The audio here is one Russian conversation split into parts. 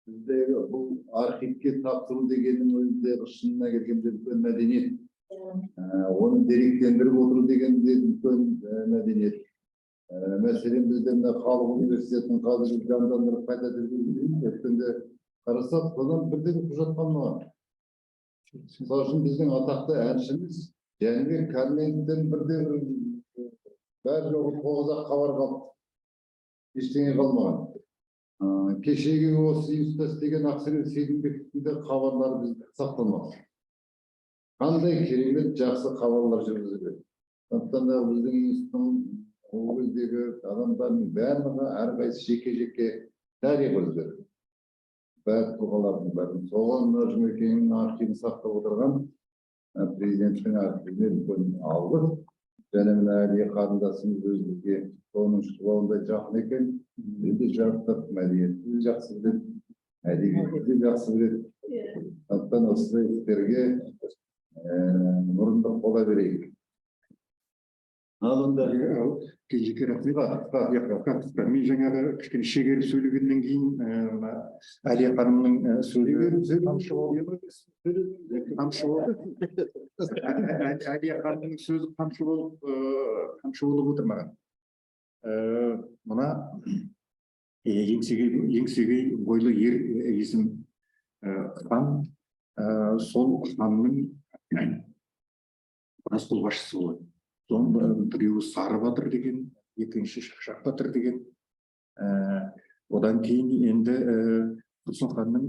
Біздегі бұл архивке тапсыру дегеннің өзіндегі шынына келгенде үлкен мәдениет. Оны деректендіріп отыру деген де үлкен мәдениет. Мәселен бізде мына халық университетінің қазір жандандырып қайта өткенде қарасақ, содан бірден құжат қалмаған. Мысалы үшін біздің атақты әншіміз Жәнібек Кәрменовтен бірден бәрі жоғы 9-ақ хабар қалды. Ештеңе қалмаған. Кешегі осы институтта істеген Ақсерен Сейдімбектің де хабарлары бізде сақталмақ. Қандай керемет жақсы хабарлар жүргізіледі. Сондықтан да біздің институттың ол кездегі адамдардың барлығы әрқайсысы жеке-жеке тарих өздері. Бәрі тұлғалардың бәрін. Соған Жұмекеннің архивін сақтап отырған президенттің архивіне үлкен алды. Және мына Әлия қарындасымыз өзімізге соның шұғылауындай жақын екен. Бізді жарықтап мәдениетті жақсы біледі, әдебиетті жақсы біледі. Сондықтан осы істерге мұрындық бола берейік. Алында жеке рахмет. Мен жаңағы кішкене шегеріп сөйлегеннен кейін Әлия ханымның сөзі тамшы болды. Әлия ханымның сөзі тамшы болып отыр маған. Мына еңсегей бойлы ер есім хан, сол ханның біраз қолбасшысы болады. Соның біреуі Сары Батыр деген, екінші Шақшақ Батыр деген. Одан кейін енді Тұрсын ханның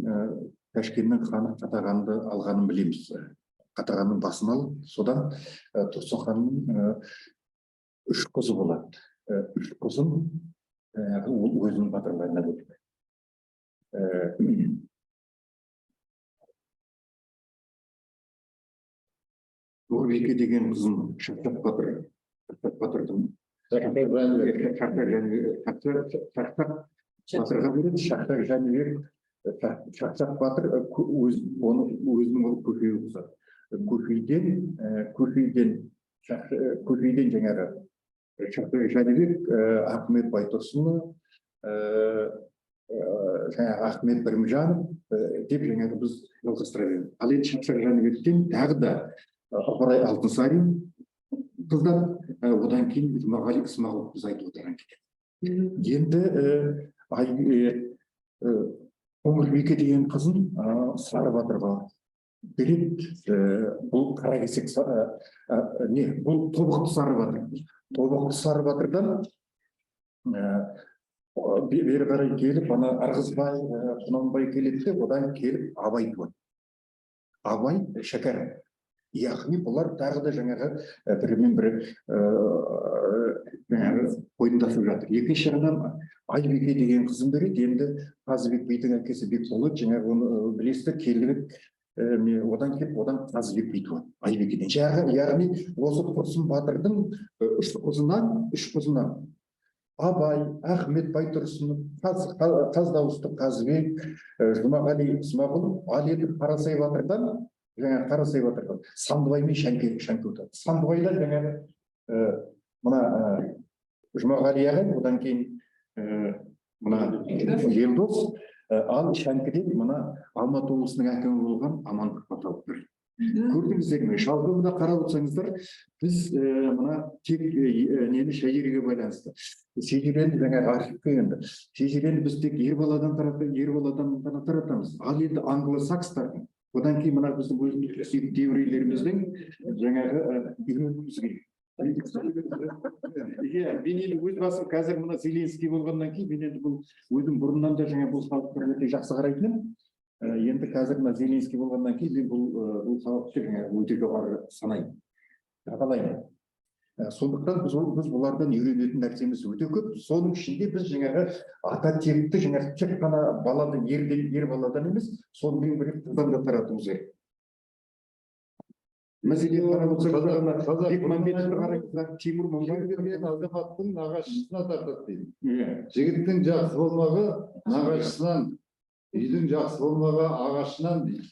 Ташкеннің ханы Қатағанды алғанын білеміз. Қатағанның басын алып, содан Тұрсын ханның 3 қызы болады. 3 қызын өзінің батырларына береді. Нұрбике деген қызын Шақшақ Батырдың Шақшақ Жәнібек Шақшақ Батыр өзінің көкейі қызы. Көкейден жаңағы Шақшақ Жәнібек Ахмет Байтұрсынұлы, Ахмет Бірімжанов деп жаңағы біз жалғастыра береміз. Ал енді Шақшақ Жәнібектен тағы да Апарай Алтынсарин қыздар, одан кейін Жұмағали Исмағұлов біз айтып отырған екен. Енді Қоңырбике деген қызын Сары Батырға береді. Бұл қаракесек бұл Тобықты Сары Батыр. Тобықты Сары Батырдан бері қарай келіп, Ырғызбай, Құнанбай келеді, одан келіп Абай туады. Абай Шәкәрім. Яғни бұлар тағы да жаңағы бірімен бірі ойындасып жатыр. Екінші жағынан Айбике деген қызын береді. Енді Қазыбек бидің әкесі Бекболат, жаңағы оны білесіздер, Келдібек, одан келіп, одан Қазыбек би туады. Айбикеден. Яғни осы Тұрсын Батырдың 3 қызынан Абай, Ахмет Байтұрсынов, Қаздауысты Қазыбек, Жұмағали Исмағұлов, ал енді Қарасай Батырдан Қарасай Батырдан Сандыбай мен Шәңке өтеді. Сандыбайдан жаңағы мына Жұмағали ағай, одан кейін мына Елдос, ал Шәңкеден мына Алматы облысының әкімі болған Амандық Баталов. Көрдіңіздер ме? Жалпы мына қарап отырсаңыздар, біз мына тек нені шәжіреге байланысты. Шәжірені жаңағы архивке енді. Шәжірені біз тек Ербаладан таратамыз. Ал енді англосакстардың, одан кейін мына біздің өзіміздің еврейлеріміздің жаңағы үйренуіміз керек. Мен енді өз басым қазір мына Зеленский болғаннан кейін, мен енді бұл өзім бұрыннан да жаңа бұл халыққа өте жақсы қарайтыным. Енді қазір мына Зеленский болғаннан кейін мен бұл халықты өте жоғары санаймын. Бағалаймын. Сондықтан біз бұлардан үйренетін нәрсеміз өте көп. Соның ішінде біз жаңағы ата текті жаңағы тек қана баладан, ер баладан емес, сонымен бірге қыздан да таратуымыз керек. Мәселен қарап отырсақ, Бекмамбетовті қараңыздар, Тимур Мыңбаев Азаматтың нағашысына тартады дейді. Жігіттің жақсы болмағы нағашысынан, үйдің жақсы болмағы ағашынан дейді.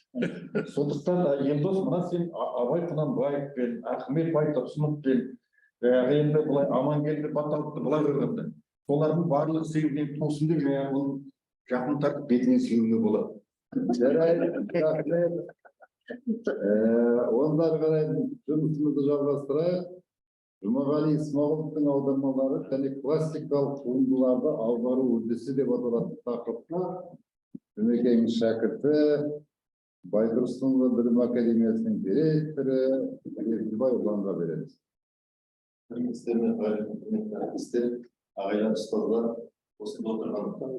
Сондықтан Елдос, мына сен Абай Құнанбаевпен, Ахмет Байтұрсыновпен, енді бұлай Амангелді Баталовты бұлай көргенде, солардың барлығы сегізден тосынды жаңағы жақын тартып бетінен сүюге болады. Жарайды, рахмет. Онда ары қарай жұмысымызды жалғастырайық. Жұмағали Исмағұловтың аудармалары және классикалық туындыларды аудару үрдісі деп аталатын тақырыпта Жұмекеңнің шәкірті, Байтұрсынұлы Білім Академиясының директоры Еркебай Ұланға береміз. Ағайын ұстаздар осында отырғандықтан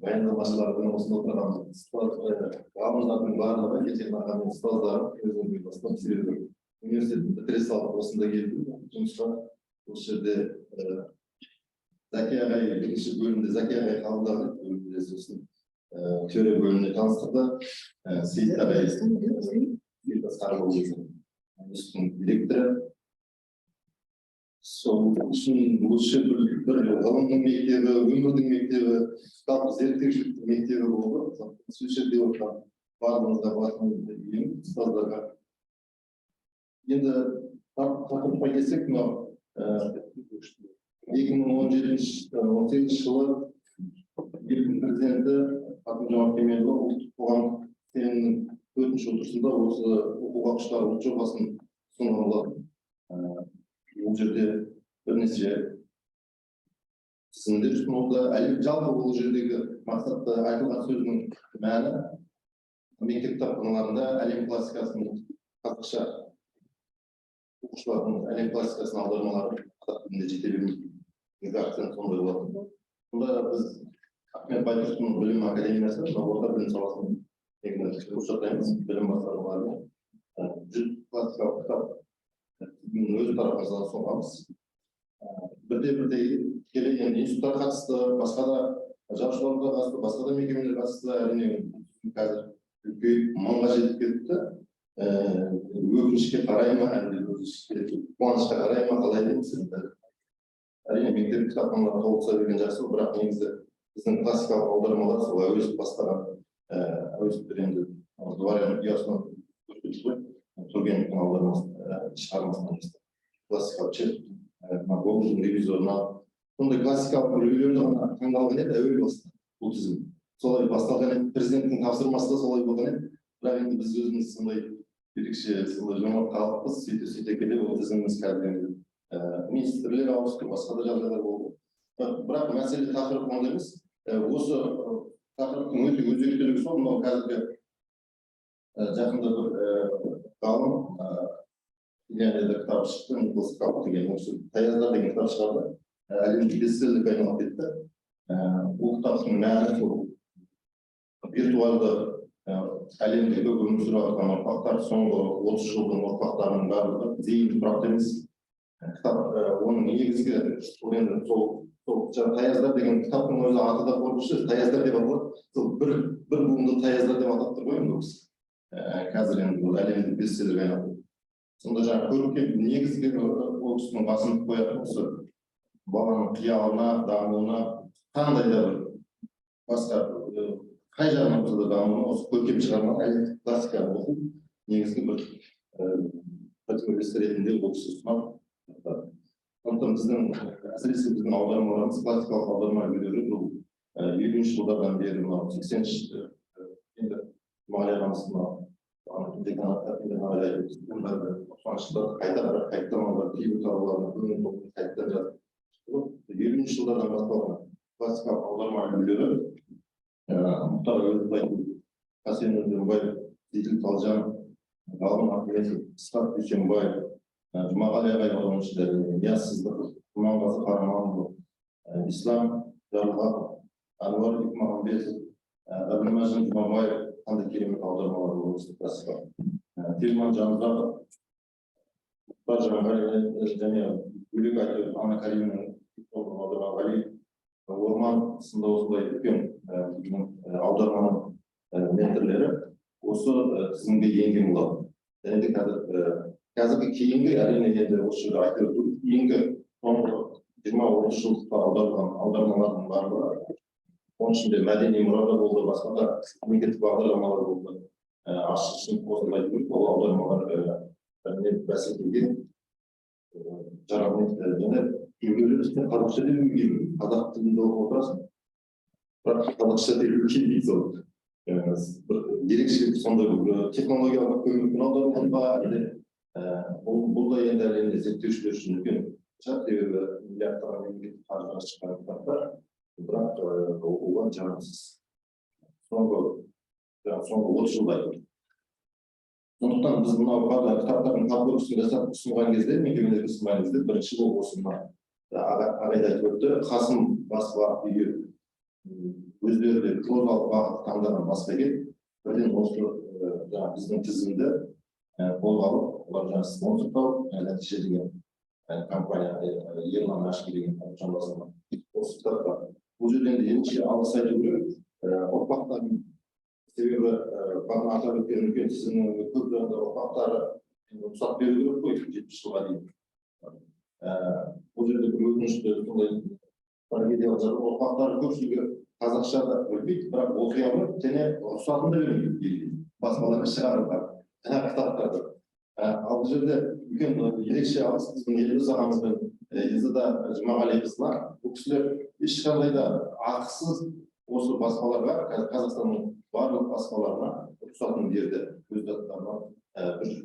баяндамашылардың осында отырған ғалымдардың барлығы кеткен ағаның ұстаздары өзімізге бастап себебі университетті бітіре салып осында келдім жұмысқа. Осы жерде Заки ағай екінші бөлімде Заки ағай қабылдады, бөлімде сосын теория бөліміне таныстырды. Сейіт ағай Сарыбұлдың директоры. Сол үшін осы бір ғылымның мектебі, өмірдің мектебі, кітап зерттеушіліктің мектебі болды. Сол жерде отырған барлығыңызға басымды иемін, ұстаздарға. Енді тақырыпқа келсек, мынау 2017-18 жылы елдің президенті Қасым-Жомарт Кемелұлы ұлттық қоғамдық сенімнің 4-ші отырысында осы оқуға құштар ұлт жобасын ұсынған. Бұл жерде бірнеше тізімдер ұсынылды. Жалпы бұл жердегі мақсатты айтылған сөздің мәні мектеп кітапханаларында әлем классикасының қазақша оқушылардың әлем классикасының аудармалары қазақ тілінде жете бермейді. Акцент сондай болатын. Сонда біз Ахмет Байтұрсынұлы Білім Академиясы, орта білім саласының курс жасаймыз, білім басқаруларының 100 классикалық кітап өз тарапымыздан соғамыз. Бірде келе енді институттар қатысты, басқа да жаршыларға қатысты, басқа да мекемелер қатысты, әрине қазір үлкейіп мыңға жетіп кетті. Өкінішке қарай ма, қуанышқа қарай ма, қалай дейміз. Әрине мектеп кітапханалары толықса берген жақсы, бірақ негізі біздің классикалық аудармалар сол әуезов бастаған әуезовтер енді дворян ұясынан Тургеневтің аудармасын шығармасынан классикалық чек, Гоголдың ревизорына сондай классикалық үлгілерді ғана таңдалған еді әуел баста бұл тізім. Солай басталған еді, президенттің тапсырмасы да солай болған еді. Бірақ енді біз өзіміз сондай ерекше жомарт халықпыз, сөйте келе ол тізіміміз қазір министрлер ауысты, басқа да жағдайлар болды. Бірақ мәселе тақырып онда емес. Осы тақырыптың өте өзектілігі сол, мынау қазіргі жақында бір ғалым Ильяда кітап шықты, Николас Кап деген, осы Таяздар деген кітап шығарды. Әлемдік бестселлерге айналып кетті. Бұл кітаптың мәні сол виртуалды әлемдегі өмір сүріп жатқан ұрпақтар, соңғы 30 жылдың ұрпақтарының барлығы зейінді тұрақты емес. Кітап оның негізгі енді сол Таяздар деген кітаптың өзі аты да қорқынышты, Таяздар деп аталады. Сол бір буынды Таяздар деп атап тұр ғой енді осы. Қазір енді бұл әлемдік бестселлерге айналды. Сонда жаңа көркем негізгі ол кісінің басымдық қоятын осы баланың қиялына, дамуына қандай да бір басқа қай жағынан болса да дамуына осы көркем шығарма әлемдік классиканы оқу негізгі бір противовес ретінде ол кісі ұсынады. Сондықтан біздің әсіресе біздің аудармаларымыз классикалық аударма үлгілері бұл 50-ші жылдардан бері мынау 80-ші енді Мұғали ағамыз қайталанған кейбір тараулардың көңіл толқын қайттан жатыр. 50-ші жылдардан басталған классикалық аударма үлгілері Мұхтар Әуезов, Хасен Өндірбаев, Сейділ Талжан, Ғалым Ахметов, Ысқақ Дүйсенбаев, Жұмағали ағай аудармашылары, Нияз Сыздықов, Құрманғазы Қараманұлы, Ислам Жарылғапов, Ануар Бекмағамбетов, Әбілмәжін Жұмабаев қандай керемет аудармалар осы классикалық. Телман Жанұзақов, Мұхтар Жаңағали және бөлек айтып Ана Каримның аударған Ғали Орман сынды осындай үлкен аударманың менторлері осы тізімге енген болады. Және де қазіргі кейінгі әрине енді осы жерде айтып өту кейінгі соңғы 20-30 жылдықта аударылған аудармалардың барлығы оның ішінде мәдени мұрада болды, басқа да мемлекеттік бағдарламалар болды. Ашық сынып осындай ол аудармалар бәсекеге жарамды және үлгілі қазақша деп үлгілі қазақ тілінде оқып отырасың. бірақ қазақша теру келмейді ол. Бір ерекше сондай бір технологиялық көмектің аударылған ба или бұл да енді әлемде зерттеушілер үшін үлкен себебі миллиардтаған мемлекеттік қаржыға шыққан кітаптар, бірақ оған жарамсыз. Соңғы 30 жылда. Сондықтан біз мынау кітаптардың подборкасын жасап ұсынған кезде, мекемелерге ұсынған кезде бірінші болып осы ағайда айтып өтті, Қасым баспа үйі өздері де клондалық бағыт таңдаған баспагер, бірден осы біздің тізімді қолға алып, олар жаңа спонсордау, нәтиже деген компания Ерлан Ашки деген жамбасына осы кітапқа. Бұл жерден де ерекше алғыс айту керек. Ұрпақтардың себебі бағана атап өткен үлкен тізімнің көп ұрпақтары рұқсат беру керек қой 70 жылға дейін. Бұл жерде бір өкінішті сондай трагедиялық жағдай, ұрпақтары көпшілігі қазақша да білмейді, бірақ оқи алмайды және рұқсатын да бермейді. Басқаларға шығарып кітаптарды. Ал бұл жерде үлкен ерекше алғыс біздің Елдос ағамызбен Изада Жұмағалиқызына, бұл кісілер ешқандай да ақысыз осы баспаларға, Қазақстанның барлық баспаларына рұқсатын берді. Өз заттарына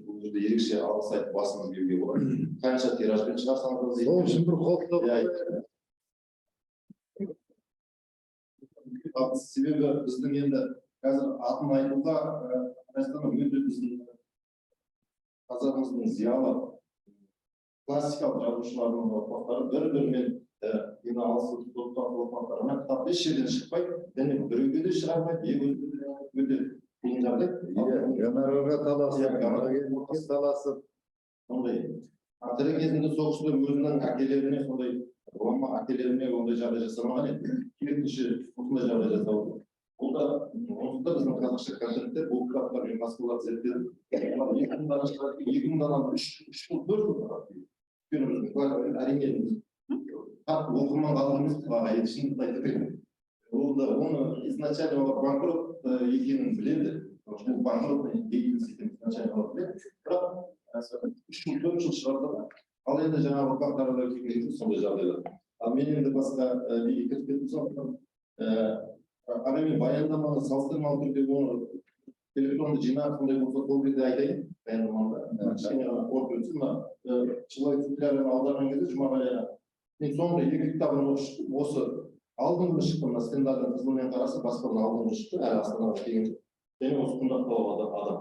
бұл жерде ерекше алғыс айтып басымыз беруге болады. Қанша тиражбен шығарсаңыз Сол үшін бір қолдау. Себебі біздің енді қазір атын айтуға Қазақстанның өте біздің қазағымыздың зиялы классикалық жазушыларының ұрпақтары бір-бірімен жиналысып топтан ұрпақтарына кітап еш жерден шықпайды, және біреуге де шығармайды, өте қиын жағдай. Гонорарға таласып, сондай. Тірі кезінде соғысшылар өзінің әкелеріне сондай, әкелеріне ондай жағдай жасамаған еді. Керісінше осындай жағдай жасау. Бұл да біздің қазақша контенттер, бұл кітаптар мен басқалар зерттелді. 2000-дан 3 жыл 4 жыл әрине оқырман қалғанымыз шындықты айтып береді. Ол да оны изначально банкрот екенін біледі. Бұл банкрот деятельность екенін изначально біледі. Бірақ 3 жыл 4 жыл шығарды. Ал енді жаңағы ұрпақтарда келген сондай жағдайлар. Ал мен енді басқа неге кіріп кеттім сондықтан мен баяндаманы салыстырмалы түрде оны электронды жинақ сондай болса сол кезде айтайын. Баяндамада кішкене ғана қорқып өтсін. Человек цифрарын аударған кезде Жұмағалиға мен соңғы 2 кітабын осы алдыңғы шықты, мына стендардың тізімінен қараса баспадан алдыңғы шықты, әрі Астанаға келген және осы құндақтау адам.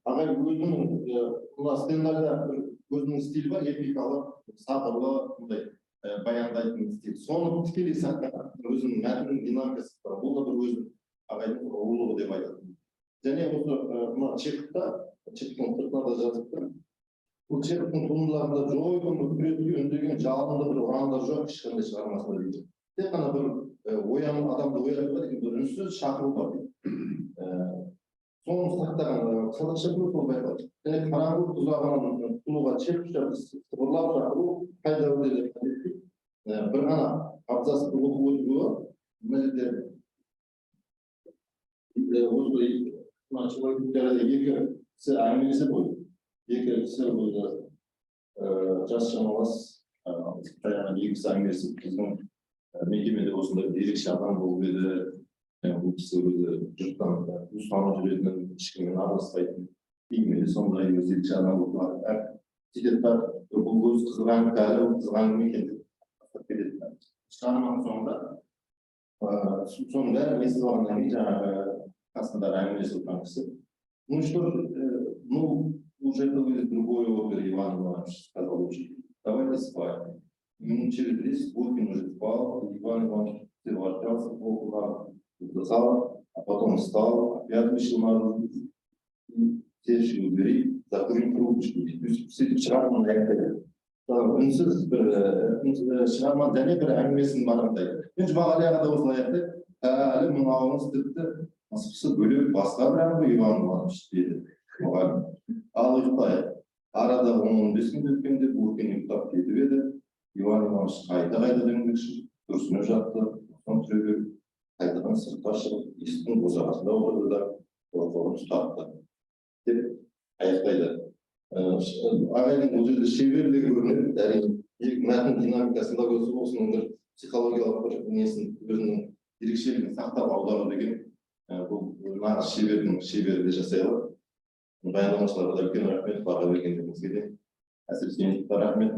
Ағай өзінің мына стендарда өзінің стилі бар, эпикалы, сабырлы, бұндай баяндайтын стиль. Соны тікелей сақтаған өзінің мәтіннің динамикасы бар. Бұл да бір өзінің ағайдың ұлылығы деп айтады. Және осы мына Чеховтың сыртына да жазыпты. Бұл Чеховтың туындыларында жойқын күреске үндеген жалынды бір ұрандар жоқ, ешқандай шығармасында дейді. Тек қана бір оян адамды оятуға деген бір үнсіз шақыру бар дейді. Соны сақтаған қазақша көп ол байқалды. Және қараңғы тұзағынан тұлуға Чеховша сыбырлап шақыру қайда өтеді деп айтады. Бір ғана абзац оқып өтуі мына жерде осы человектарда 2 кісі әңгімесі болды. 2 кісі жас шамалас жаңағы 2 кісі әңгімесі біздің мекемеде осындай ерекше адам болып еді. Бұл кісі өзі жұрттан ұстанып жүретінін, ешкіммен араласпайтын, кейінгі сондай ерекше адам болып сөйтеді. Бұл өз қызған кәрі, қызған екен деп кетеді. Шығарманың соның бәрі естіп алғаннан кейін жаңағы қасындағы әңгімелесіп отырған кісі. Ну что, уже это другой опер Иван Иванович сказал учитель. Давайте спать. Минут через 10 Буркин уже спал, Иван Иванович превращался в полку зала, а потом встал, опять вышел наружу, севший у двери, закурил трубочку. Шығарманың аяқтайды. Үнсіз бір шығарманың және бір әңгімесін бағамдайды. Мен Жұмағалиға да осылай аяқтайды. Әлі мынауыңыз тіпті мысқысы бөлек басқа бір әңгіме Иван Иванович деді. Ал ұйықтайық. Арада 10-15 күн өткенде Буркин ұйықтап кетіп еді. Иван Иванович қайта дөңгекші, күрсініп жатты, түрегеліп, қайтадан сыртқа шығып, есіктің босағасында отырды да қолын ұстатты деп аяқтайды. Ағайдың бұл жерде шеберлігі көрінеді, әрине мәтін динамикасында өзі осының бір психологиялық бір несін өзінің ерекшелігін сақтап аудару деген бұл нағыз шебердің шебері де жасай алады. Баяндамашыларға да үлкен рахмет, баға бергендеріңізге де. Әсіресе меншікке рахмет.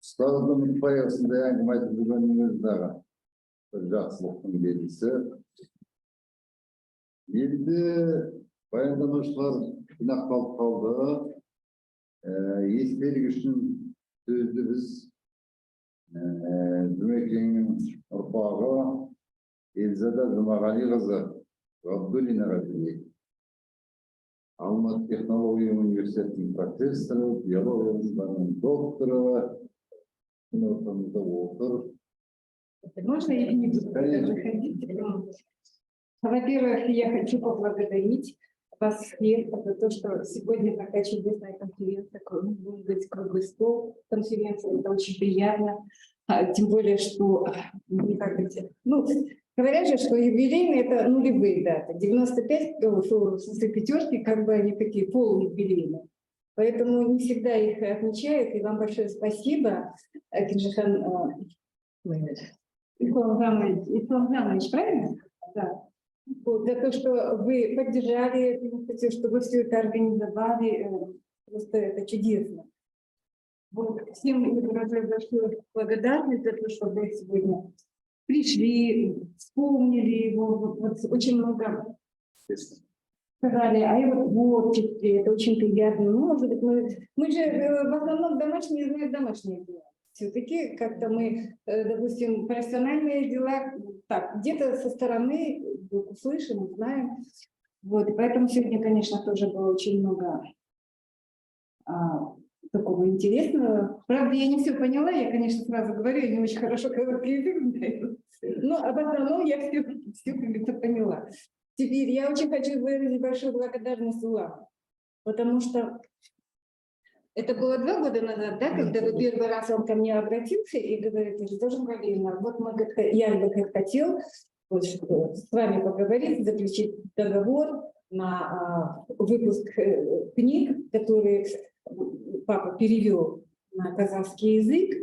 Ұстаздың ұмытпай осындай әңгіме айтып жүргеніңіз дағы бір жақсылықтың белгісі. Енді баяндамашылар жинақталып қалды. Естелік үшін сөзді біз Жұмекеңнің ұрпағы Эльзада Жұмағалиқызы Ғабдуллинаға берейік. Алматы технология университетінің профессоры, биология ғылымдарының докторы, ортамызда отыр. Можно я не буду заходить? Во-первых, я хочу поблагодарить вас всех за то, что сегодня такая чудесная конференция, будем говорить, круглый стол. Конференция, это очень приятно. Тем более, что, говорят же, что юбилейные это нулевые даты. 95, в смысле пятерки, как бы они такие полуюбилейные. Поэтому не всегда их отмечают. И вам большое спасибо, Кинжихан Исламжанович, правильно? Да. Вот, за то, что вы поддержали, что вы все это организовали. Просто это чудесно. Вот, всем выражаю большую благодарность за то, что вы сегодня пришли, вспомнили его. Вот, очень много сказали о его творчестве, это очень приятно. Ну, может быть, мы же в основном домашние знают домашние дела. Все-таки как-то мы, допустим, профессиональные дела, так, где-то со стороны услышим, узнаем. Вот, поэтому сегодня, конечно, тоже было очень много такого интересного. Правда, я не все поняла, я, конечно, сразу говорю, я не очень хорошо короткий язык знаю, но об основном я все поняла. Теперь я очень хочу выразить большую благодарность вам, потому что это было 2 года назад, да, когда вы первый раз он ко мне обратился и говорит, тоже Галина, вот я бы хотел вот, с вами поговорить, заключить договор на выпуск книг, которые папа перевел на казахский язык.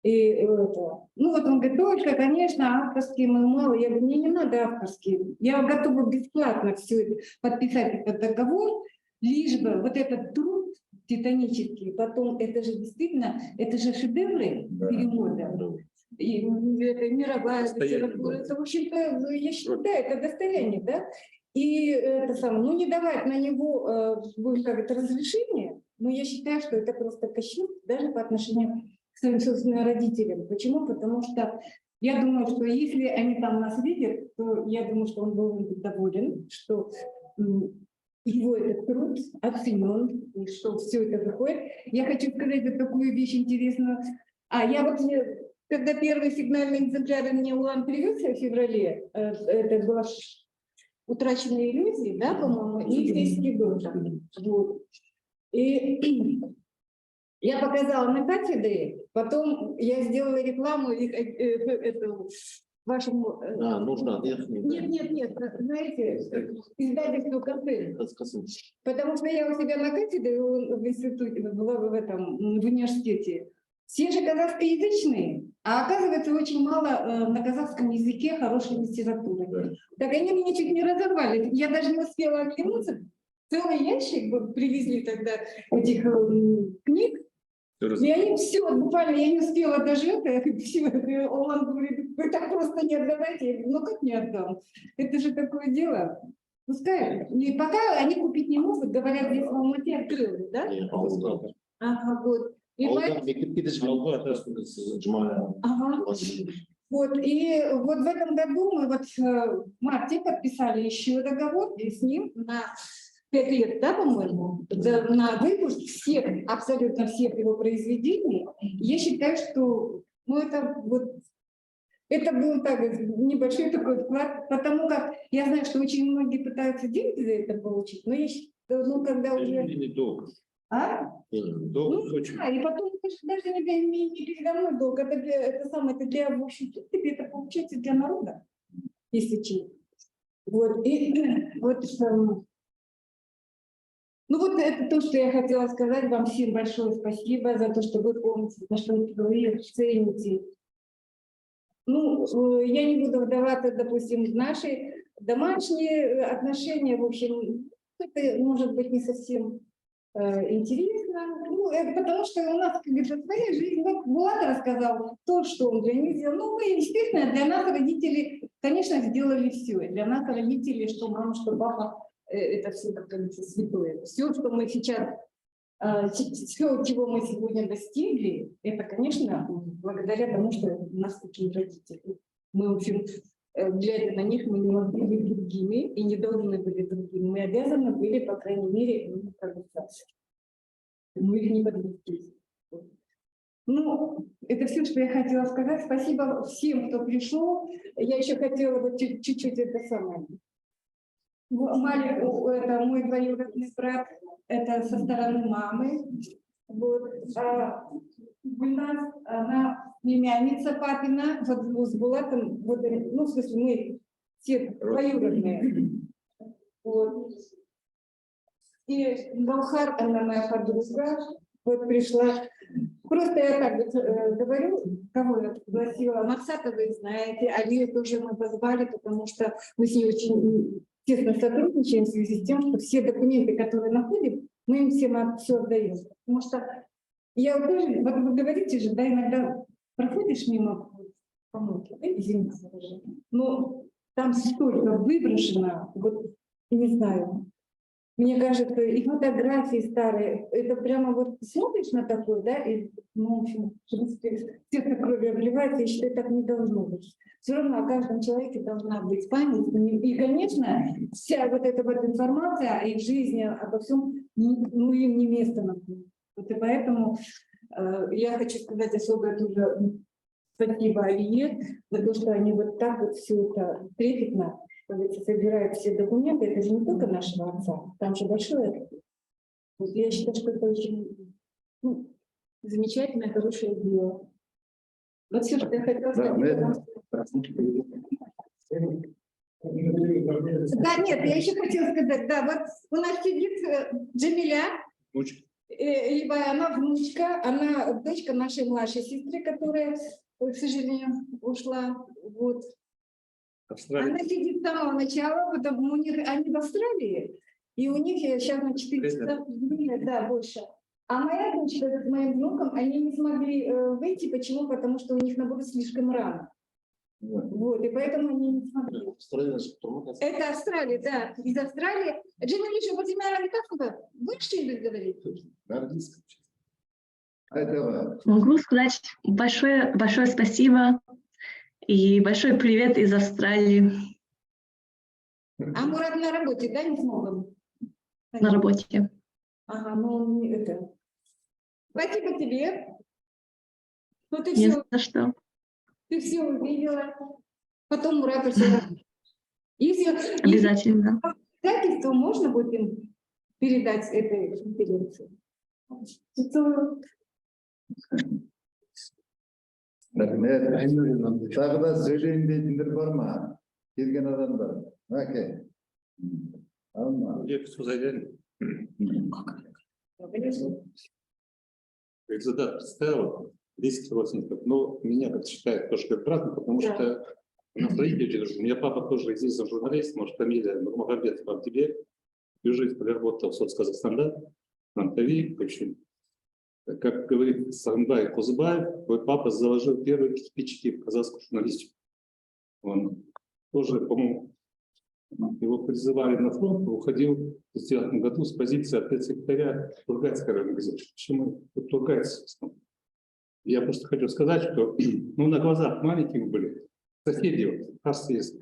И ну вот он говорит, только, конечно, авторские мы мало. Я говорю, мне не надо авторские. Я готова бесплатно все подписать этот договор, лишь бы вот этот труд титанический, потом это же действительно, это же шедевры перевода. И это мировая литература, это, в общем-то, я считаю, это достояние, да? И это самое, ну не давать на него, будем как это, разрешение, но я считаю, что это просто кощун даже по отношению к своим собственным родителям. Почему? Потому что я думаю, что если они там нас видят, то я думаю, что он должен быть доволен, что его этот труд оценен, и что все это выходит. Я хочу сказать вот такую вещь интересную. Я вот, когда первый сигнальный экземпляр мне Улан привез в феврале, это была «Утраченные иллюзии», да, по-моему, и «Фейский дом». Вот. И я показала на кафедре, потом я сделала рекламу этому вашему... нужно отъехать. Нет, знаете, издательству «Концерт». Потому что я у себя на кафедре в институте, была в университете. Все же казахскоязычные, а оказывается очень мало на казахском языке хорошей литературы. Да. Так они меня чуть не разорвали. Я даже не успела оглянуться. Целый ящик привезли тогда этих книг. И они все, буквально я не успела даже это. Он говорит, вы так просто не отдавайте. Я говорю, ну как не отдам? Это же такое дело. Пускай. И пока они купить не могут, говорят, здесь в Алмате открылось, да? Ага, вот. И вот, и вот в этом году мы вот в марте подписали еще договор и с ним на 5 лет, да, по-моему, на выпуск всех, абсолютно всех его произведений. Я считаю, что это был так, небольшой такой вклад, потому как я знаю, что очень многие пытаются деньги за это получить, но я считаю, когда уже... И потом даже не передо мной долг, это для в общем-то, это получается для народа, если честно. Вот, и вот Ну вот это то, что я хотела сказать вам всем большое спасибо за то, что вы помните, за что вы цените. Ну, я не буду вдаваться, допустим, в наши домашние отношения, в общем, это может быть не совсем интересно. Ну, это потому что у нас, как говорится, своя жизнь. Вот Булат рассказал то, что он для них сделал. Ну, мы, естественно, для нас родители, конечно, сделали все. Для нас родители, что мама, что папа, это все, как говорится, святое. Все, что мы сейчас, все, чего мы сегодня достигли, это, конечно, благодаря тому, что у нас такие родители. Мы, в общем, глядя на них, мы не могли быть другими и не должны были другими. Мы обязаны были, по крайней мере, мы их не подвести. Ну, это все, что я хотела сказать. Спасибо всем, кто пришел. Я еще хотела бы чуть-чуть это самое. Это мой двоюродный брат, это со стороны мамы. Вот. У нас она племянница папина, вот с Булатом, вот, ну, в смысле, мы все двоюродные. Вот. И Гаухар, она моя подруга, вот пришла. Просто я так вот говорю, кого я пригласила. Максата вы знаете, Алию тоже мы позвали, потому что мы с ней очень тесно сотрудничаем в связи с тем, что все документы, которые находим, мы им всем все отдаем. Потому что я тоже, вот вы говорите же, да, иногда проходишь мимо помойки, да, извините, но там столько выброшено, вот, не знаю, мне кажется, и фотографии старые, это прямо вот смотришь на такое, да, и, ну, в общем, сердце крови обливается, я считаю, так не должно быть. Все равно о каждом человеке должна быть память, и, конечно, вся вот эта вот информация о их жизни, обо всем, ну, им не место находится. Вот и поэтому я хочу сказать особое тоже спасибо Алие за то, что они вот так вот все это трепетно, как говорится, собирают все документы. Это же не только нашего отца, там же большое. Вот я считаю, что это очень замечательное, хорошее дело. Вот все, что я хотела сказать. Да, нет, я еще хотела сказать, да, вот у нас сидит Джамиля. Либо она внучка, она дочка нашей младшей сестры, которая, к сожалению, ушла. Вот. Она сидит с самого начала, потому у них, они в Австралии, и у них сейчас на 4 часа, да, больше. А моя дочка с моим внуком, они не смогли выйти. Почему? Потому что у них набор слишком рано. Вот, и поэтому они не смогли. Это Австралия, да, из Австралии. Джина Лиша, вот имя как туда? Будешь что-нибудь говорить? Могу сказать большое спасибо и большой привет из Австралии. А Мурат на работе, да, не смог? На работе. Ага, ну это. Спасибо тебе. Ну, ты Не все, за что. ты все увидела. Потом Мурат все. Если Обязательно. обязательства можно будет им передать этой конференции. Tағы да söyleyeyim дейтіндер бар ма? Келген адамдар. Мәке. Результат представил 10 родственников, но меня как считают тоже как брат, потому что у нас родители дружат. У меня папа тоже известный журналист, может, фамилия Нурмагомедов Абдибек, юрист, работал в Соцказахстане, фронтовик, очень. Как говорит Сагынбай Кузыбаев, твой папа заложил первые кирпичики в казахскую журналистику. Он тоже, по-моему, его призывали на фронт, уходил в 2009 году с позиции отец-секретаря Тургайской районной газеты. Почему Тургайцы? Я просто хочу сказать, что ну, на глазах маленьких были соседи, вот, кажется,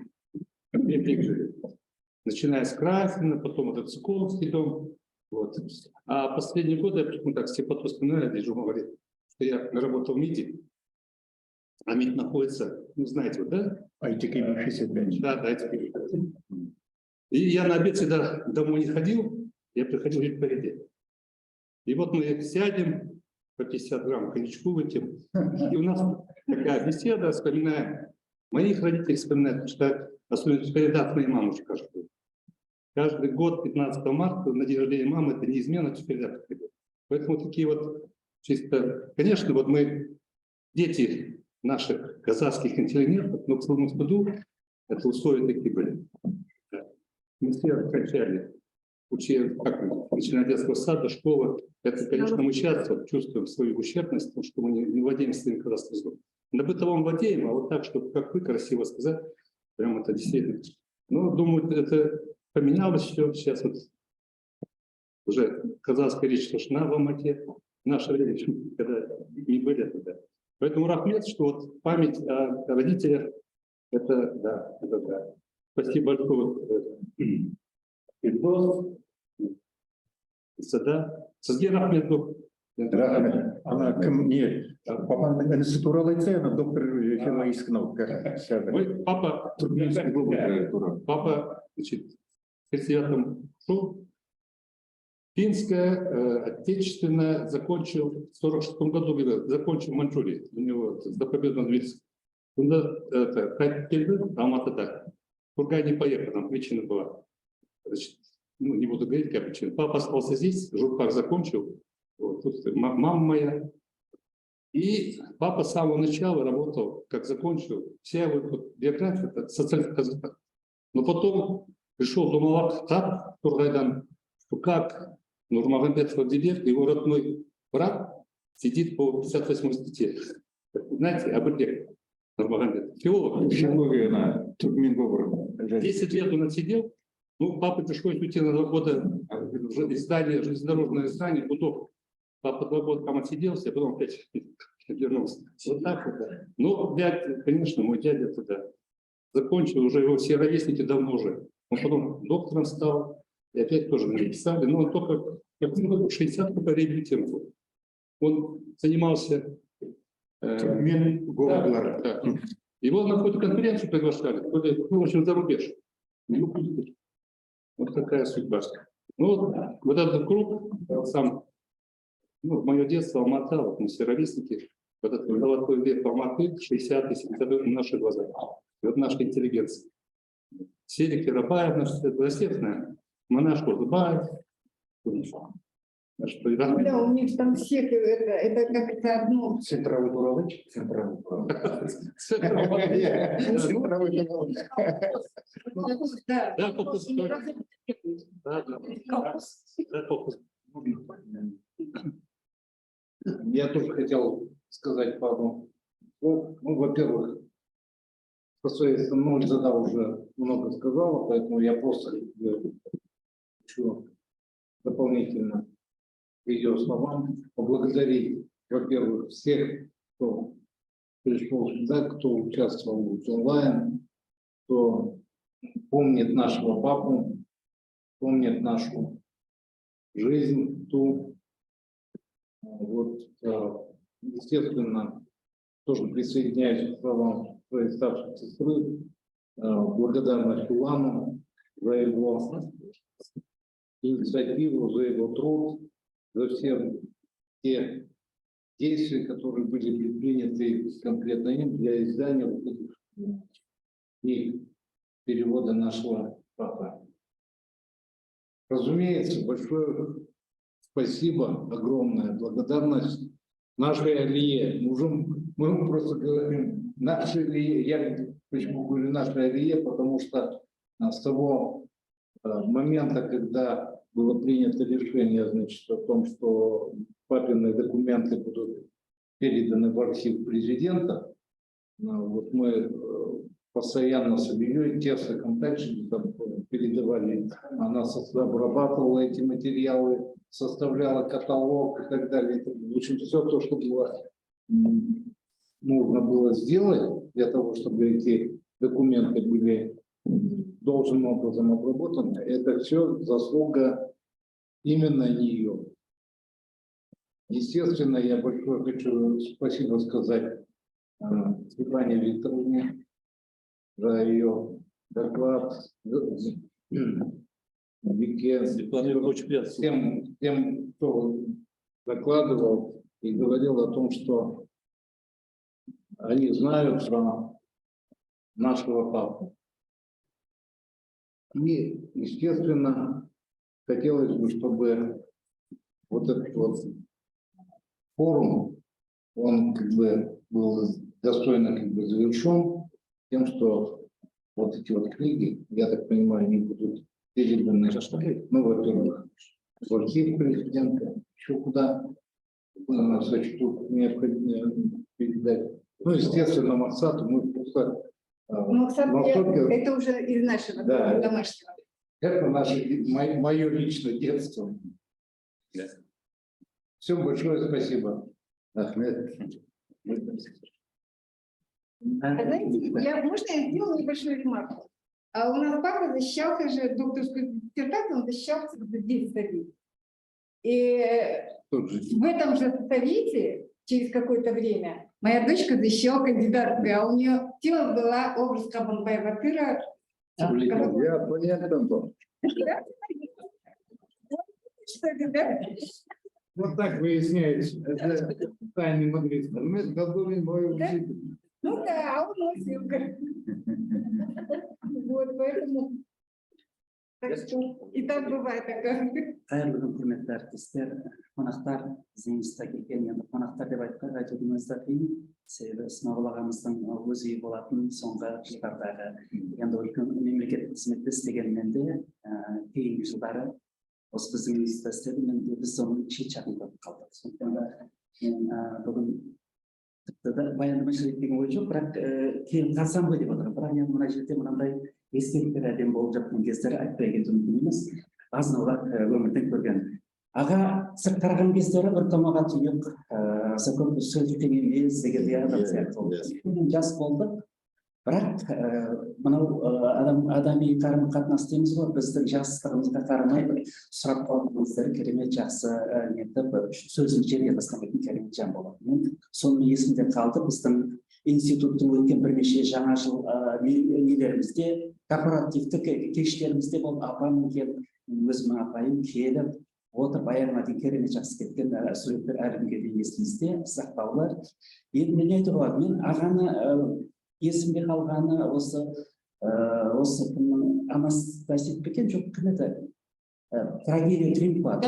начиная с Красина, потом этот Соколовский дом. Вот. А последние годы, я почему так Степату вспоминаю, где Жума говорит, что я работал в МИДе, а МИД находится, ну знаете, вот, да? ITK-65. Да, ITK. И я на обед всегда домой не ходил, я приходил жить по реде. И вот мы сядем, по 50 грамм коньячку выпьем, и у нас такая беседа, вспоминаем моих родителей, вспоминаем, что особенно передатные мамушки, кажется. Каждый год 15 марта на день рождения мамы это неизменно всегда приходит. Поэтому такие вот чисто, конечно, вот мы дети наших казахских интеллигентов, но к своему стыду это условия такие были. Мы все окончали начиная детского сада, школа. Это, конечно, мы часто чувствуем свою ущербность, потому что мы не владеем своим казахским языком. На бытовом владеем, а вот так, чтобы, как вы красиво сказать, прям это действительно. Ну, думаю, это поменялось все. Сейчас вот уже казахская речь слышна в Алмате. В наше время, когда не были тогда. Поэтому рахмет, что вот память о родителях, это да, это да. Спасибо большое. Сада. Сізге рахмет. Рахмет. Ана кім не папаның інісі туралы айтса, ана доктор журналистік наука. Папа, значит, христианам шел. Финское, отечественное, закончил в 46 году, закончил в Маньчжурии. У него за победу над Вильсом. Он Алматыда. Кургай не поехал, там причина была. Значит, ну, не буду говорить, какая причина. Папа остался здесь, журфак закончил. Вот, тут мама моя. И папа с самого начала работал, как закончил. Вся его биография, это социальный казахстан. Но потом пришел до Малакха, Тургайдан, что как Нурмагомедов Абдибек, его родной брат, сидит по 58 статье. Знаете, Абдибек Нурмагомедов, филолог. 10 лет он отсидел. Ну, папе пришлось уйти на 2 года в издание, железнодорожное издание, Будов. Папа 2 года там отсиделся, а потом опять вернулся. Вот так вот. Ну, дядя, конечно, мой дядя тогда закончил, уже его все ровесники давно уже. Он потом доктором стал, и опять тоже написали. Но он только, я помню, 60 только реабилитировал. Он занимался... да. Его на какую-то конференцию приглашали, в общем, за рубеж. Вот такая судьба. Ну, вот этот круг, сам, ну, мое детство, Алмата, вот мы все ровесники, вот этот золотой век Алматы, 60-е, 70-е, наши глаза. И вот наша интеллигенция. Серик Ирабаев, наш естественно, Манаш Курдубаев, Да, у них там всех, это как-то одно. Центровой Туралыч, центровой Туралыч. Я тоже хотел сказать пару слов. Ну, во-первых, по своей основной задал уже много сказала, поэтому я просто хочу дополнительно к ее словам поблагодарить, во-первых, всех, кто пришел сюда, кто участвовал в онлайн, кто помнит нашего папу, помнит нашу жизнь, ту. Вот, естественно, тоже присоединяюсь к словам своей старшей сестры, благодарность Улану за его инициативу, за его труд, за все те действия, которые были предприняты конкретно им для издания вот этих книг, перевода нашего папы. Разумеется, большое спасибо, огромная благодарность нашей Алие. Мы просто говорим нашей Алие. Я почему говорю нашей Алие, потому что с того момента, когда было принято решение, значит, о том, что папины документы будут переданы в архив президента, вот мы постоянно с Ильей тесно контактировали, передавали, она обрабатывала эти материалы, составляла каталог и так далее. В общем, все то, что было, нужно было сделать для того, чтобы эти документы были должным образом обработаны, это все заслуга именно нее. Естественно, я большое хочу спасибо сказать Светлане Викторовне за ее доклад, тем, кто докладывал и говорил о том, что они знают про нашего папу. И, естественно, хотелось бы, чтобы вот этот вот форум, он как бы был достойно как бы завершен тем, что вот эти вот книги, я так понимаю, они будут переданы, ну, во-первых, в архив президента, еще куда сочтут необходимо передать. Ну, естественно, Максату мы просто... Ну, кстати, Максату- это уже из нашего Да. домашнего. Это мое личное детство. Всем большое спасибо. Ахмед. А знаете, можно я сделаю небольшую ремарку? А у нас папа защищался же, докторскую диссертацию, он защищался здесь в Совете. И Тут же. в этом же Совете, через какое-то время, моя дочка защищала кандидатскую, а у нее тема была образ Кабанбая-Батыра. Я понятно, то. Вот так выясняется. Это тайный мудрец. Ахмед Гадурин мой Да? учитель. Ну да, а он носил. Вот, поэтому... Так что и так бывает такое. Қайырлы күн, құрметті әріптестер, қонақтар, зейіністі келген енді қонақтар деп айтуымызда қиын, себебі Смағұл ағамыздың өз үйі болатын соңғы жылдардағы енді үлкен мемлекеттік қызметте істегенмен де кейінгі жылдары осы біздің институтта істедім, енді біз оның шет жағын көріп қалдық. Сондықтан да мен бүгін тіпті баяндамашы деген ой жоқ, бірақ кейін қатысам ғой деп отырмын. Бірақ енді мына жерде мынандай естеліктер әдемі болып жатқан кездер айтпай кету мүмкін емес. Азын аулақ өмірден көрген. Аға сырт қараған кездері бір томаға тұйық, көп сөздіктен емес дегендей адам сияқты болды. Жас болдық, бірақ мынау адами қарым-қатынас дейміз ғой, біздің жастығымызға қарамай сұрап қалғанымыздар керемет жақсы нетіп, сөзін жерге тастамайтын керемет жан болады. Мен соны есімде қалды, біздің институттың өткен бірнеше жаңа жыл нелерімізде, корпоративтік кештерімізде болып апам келіп, өзімнің апайым келіп, отырып аяғына дейін керемет жақсы кеткен суреттер әлі күнге дейін есімізде сақтаулар. Енді мен айтып отырмын, мен ағаны есімде қалғаны осы кімнің Анастасия екен, жоқ кім еді? Трагедия Тримпа.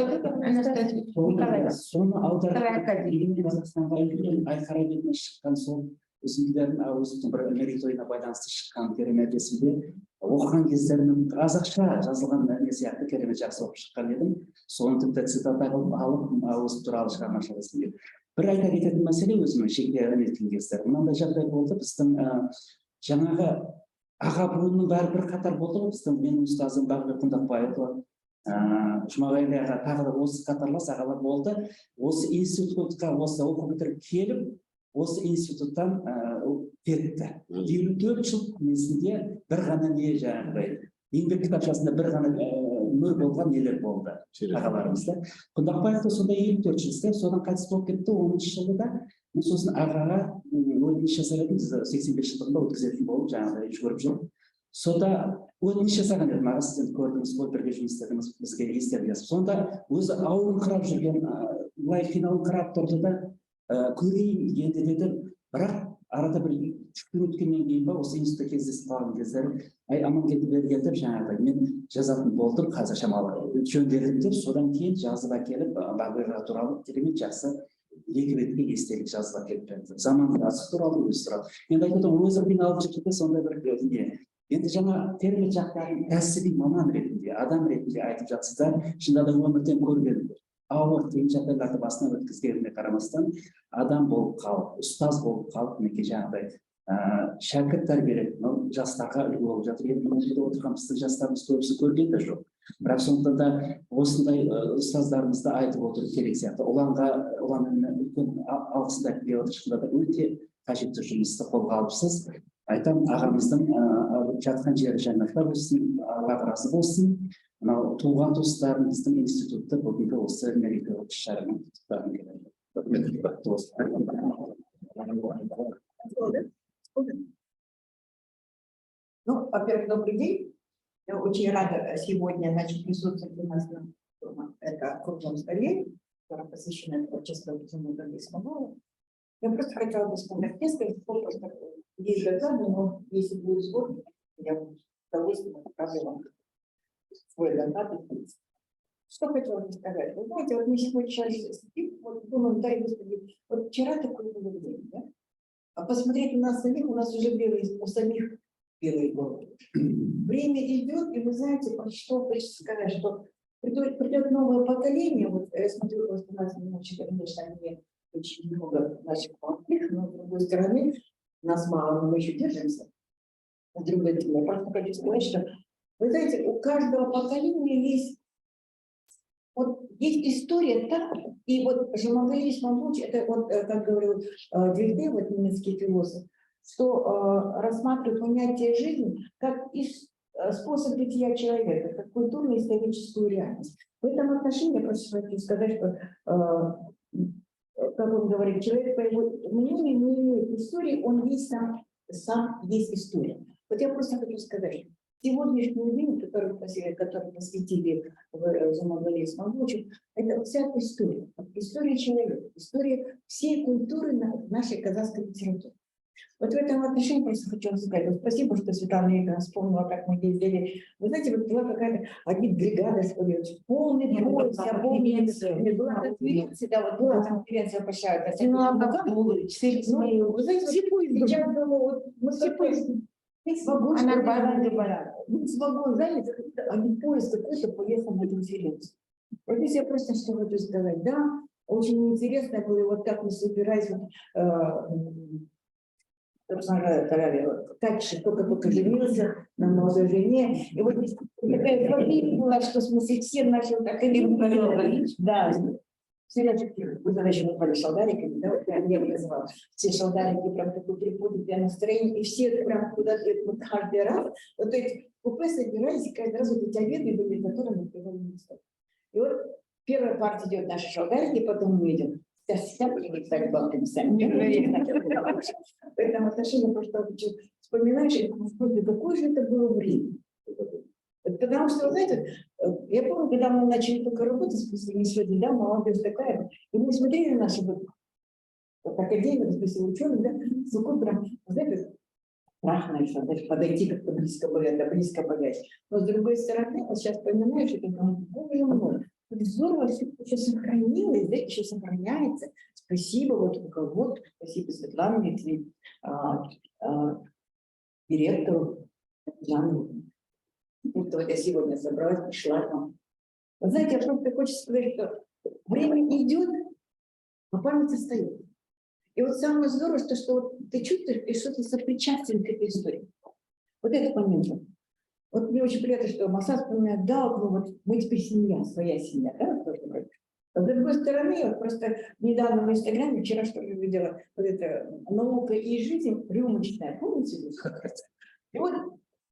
Соны аударып Қазақстанға айқара бетіне шыққан сол үзінділердің өзінің бір мерейтойына байланысты шыққан керемет есімде оқыған кездерінің қазақша жазылған не сияқты керемет жақсы оқып шыққан едім. Соны тіпті цитата қылып алып осы туралы шығармашылық есімде. Бір айта кететін мәселе өзімнің жеке неткен кездер. Мынандай жағдай болды, біздің жаңағы аға буынның бәрі бір қатар болды ғой, біздің менің ұстазым Бағбек Құндақбаев, Жұмағали аға тағы да осы қатарлас ағалар болды. Осы институтқа осы оқу бітіріп келіп, осы институттан кетті. 54 жыл несінде бір ғана не жаңағыдай еңбек кітапшасында бір ғана мөр болған нелер болды ағаларымызда. Құндақбаев та сонда 54 жыл істеп, содан қайтыс болып кетті 10-шы жылда. Сосын ағаға өтініш жасадым, 85 жылдығында өткізетін болып жаңағыдай жүгіріп жүр. Сонда өтініш жасаған едім, аға сізден көрдіңіз ғой, бірге жұмыс істедіңіз, бізге естелігіз. Сонда өзі ауырын қырап жүрген, былай қиналып қырап тұрды да, көрейін енді деді, бірақ арада бір 3 күн өткеннен кейін ба, осы институтта кездесіп қалған кездері, ай аман кетіп бергенде жаңағыдай мен жазатын болдым, қазір шамалы жөнделдім деп, содан кейін жазып әкеліп, Бағбек туралы керемет жақсы 2 бетке естелік жазып әкеліп берді. Замандасы туралы, өзі туралы. Енді айтып өзі қиналып жүрді, сондай бір не. Енді жаңа керемет жақтарын кәсіби маман ретінде, адам ретінде айтып жатсыздар, шынында да өмірден көргендер. Ауыр қиын жағдайларды басынан өткізгеніне қарамастан, адам болып қалып, ұстаз болып қалып, мінекей жаңағыдай шәкірт тәрбиелеп, жастарға үлгі болып жатыр. Енді мына жерде отырған біздің жастарымыз көбісі көрген де жоқ. Бірақ сондықтан да осындай ұстаздарымызды айтып отыру керек сияқты. Ұланға үлкен алғысын айтып отыр, шынында да өте қажетті жұмысты қолға алыпсыз. Айтам, ағамыздың жатқан жері жәннатта болсын, Аллах разы болсын. Мынау туған туыстарын біздің институтты бүгінгі осы мерейтойлық іс-шарамен құттықтағым келеді. Ну, во-первых, добрый день. Я очень рада сегодня присутствовать у нас на круглом столе, который посвящен творчеству Мугамбейского. Я просто хотела бы сказать несколько слов, просто есть доклады, но если будет сбор, я буду с удовольствием отправлю вам свой доказ. Что хотела бы сказать? Вы знаете, вот мы сегодня сейчас сидим, вот думаем, да, Господи, вот вчера такой был день, да? А посмотреть у нас самих, у нас уже белые, у самих белые головы. Время идет, и вы знаете, про что хочется сказать, что придет новое поколение, вот я смотрю, просто у нас немножечко, конечно, не очень много наших молодых, но с другой стороны, нас мало, но мы еще держимся. С другой стороны, я просто хочу сказать, что, вы знаете, у каждого поколения есть вот есть история так, и вот Жумагулис Мамлуч, это вот, как говорил Дельде, вот немецкий философ, что рассматривает понятие жизни как способ бытия человека, как культурно-историческую реальность. В этом отношении я просто хочу сказать, что, как он говорит, человек, по его мнению, не имеет истории, он есть сам есть история. Вот я просто хочу сказать, что сегодняшний день, который посвятили в Жумагулис Мамлучу, это вся история. История человека, история всей культуры нашей казахской литературы. Вот в этом отношении просто хочу вам сказать, вот спасибо, что Светлана Викторовна вспомнила, как мы ездили. Вы знаете, вот была какая-то бригада, полный поезд, я помню, была конференция, да, вот была конференция большая, вы знаете, все поезды, сейчас было, мы все поезды. Весь вагон занят, один поезд какой-то поехал на конференцию. Вот здесь я просто что хочу сказать. Да, очень интересно было, вот как мы собирались, Катя только женился на молодой жене. И вот здесь такая фамилия была, что в смысле все наши да. Все вы тогда еще назвали шалдариками, да, вот я бы называла. Все шалдарики прям такой приходят для настроения, и все прям куда-то вот каждый раз, вот эти купе собирались, и каждый раз вот эти обеды были, которые мы приводили на стол. И вот первая партия идет наши шалдарики, потом мы идем. Сейчас были стали банками сами. В этом отношении просто вспоминаешь, какое же это было время. Потому что, вы знаете, я помню, когда мы начали только работать с сегодня, да, молодежь такая, и мы смотрели на наши вот академию, в смысле ученых, да, с прям, знаете, страшно еще, даже подойти как-то близко подать. Но с другой стороны, вот сейчас вспоминаешь, это боже мой, здорово, все еще сохранилось, да, еще сохраняется. Спасибо, вот руководству, спасибо Светлане, директору Жанну. Вот я сегодня собралась, пришла к вам. Вы знаете, я просто хочу сказать, что время идет, а память остается. И вот самое здорово, что вот ты чувствуешь, и что ты сопричастен к этой истории. Вот этот момент. Вот мне очень приятно, что Маса вспоминает, да, вот мы теперь семья, своя семья, да, тоже. С другой стороны, вот просто недавно в Инстаграме, вчера что ли видела, вот это наука и жизнь рюмочная, помните? И вот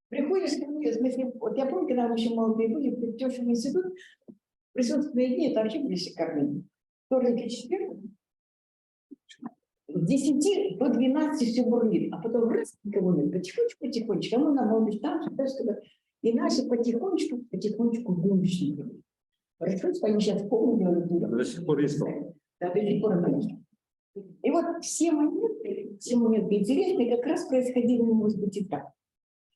приходишь ко мне, в смысле, вот я помню, когда мы еще молодые были, в Тёшин институт, присутственные дни, это вообще были шикарные. Вторник и четверг, с 10 до 12 все бурлит, а потом раз, никого нет, потихонечку, а мы на молодежь там, сюда, и наши потихонечку будущее. Хорошо, что они сейчас помнят. До сих пор есть. Да, до сих пор есть. И вот все моменты интересные как раз происходили, может быть, и так.